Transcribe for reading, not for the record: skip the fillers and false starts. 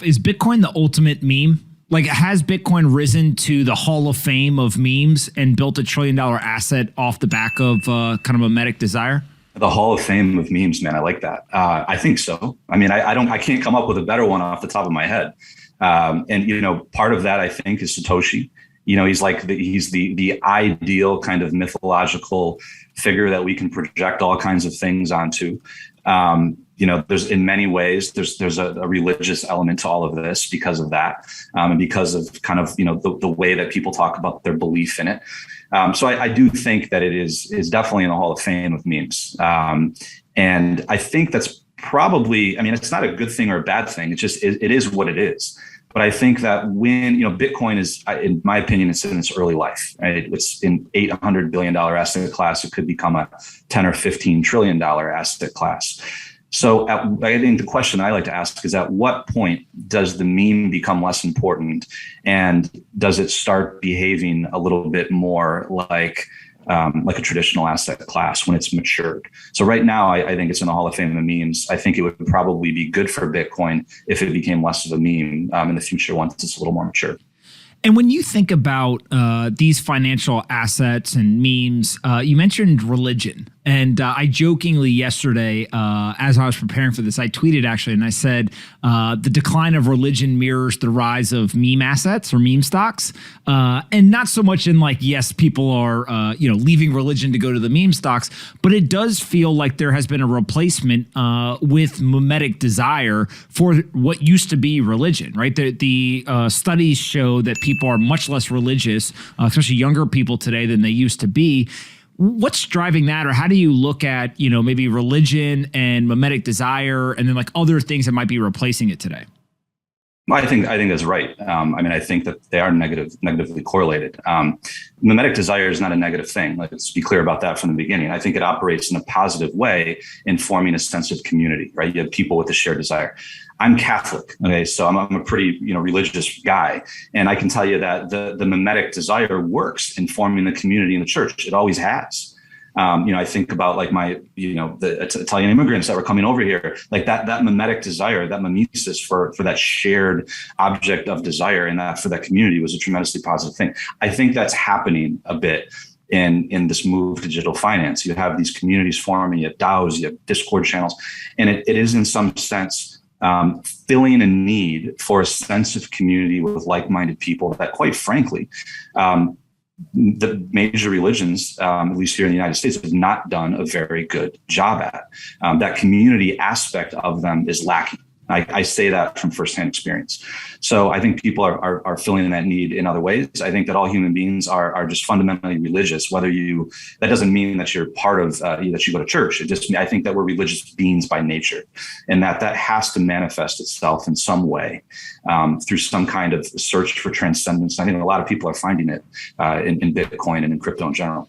Is Bitcoin the ultimate meme? Like, has Bitcoin risen to the Hall of Fame of memes and built $1 trillion asset off the back of kind of a mimetic desire? The Hall of Fame of memes, man. I like that. I think so. I mean, I can't come up with a better one off the top of my head. And part of that I think is Satoshi. He's like he's the ideal kind of mythological figure that we can project all kinds of things onto. There's in many ways there's a religious element to all of this because of that, and because of kind of the way that people talk about their belief in it. So I do think that it is definitely in the Hall of Fame of memes, and I think that's probably, I mean, it's not a good thing or a bad thing. It's just it is what it is. But I think that when Bitcoin is, in my opinion, it's in its early life. Right? It's in $800 billion asset class. It could become a 10 or $15 trillion asset class. So I think the question I like to ask is, at what point does the meme become less important, and does it start behaving a little bit more like a traditional asset class when it's matured? So right now, I think it's in the Hall of Fame of memes. I think it would probably be good for Bitcoin if it became less of a meme in the future once it's a little more mature. And when you think about these financial assets and memes, you mentioned religion. And I jokingly yesterday, as I was preparing for this, I tweeted actually, and I said, the decline of religion mirrors the rise of meme assets or meme stocks. And not so much in like, yes, people are, leaving religion to go to the meme stocks, but it does feel like there has been a replacement with mimetic desire for what used to be religion, right? The studies show that people are much less religious, especially younger people today, than they used to be. What's driving that, or how do you look at, maybe religion and mimetic desire and then like other things that might be replacing it today? I think that's right. I think that they are negatively correlated. Mimetic desire is not a negative thing. Let's be clear about that from the beginning. I think it operates in a positive way in forming a sense of community, right? You have people with a shared desire. I'm Catholic, okay, so I'm a pretty religious guy, and I can tell you that the mimetic desire works in forming the community in the church. It always has. I think about like my, the Italian immigrants that were coming over here, like that mimetic desire, that mimesis for that shared object of desire, and that for that community was a tremendously positive thing. I think that's happening a bit in this move to digital finance. You have these communities forming, you have DAOs, you have Discord channels, and it is in some sense filling a need for a sense of community with like-minded people that, quite frankly, the major religions, at least here in the United States, have not done a very good job at. That community aspect of them is lacking. I say that from firsthand experience. So I think people are filling that need in other ways. I think that all human beings are just fundamentally religious. That doesn't mean that you're part of, that you go to church. I think that we're religious beings by nature, and that has to manifest itself in some way through some kind of search for transcendence. I think a lot of people are finding it in Bitcoin and in crypto in general.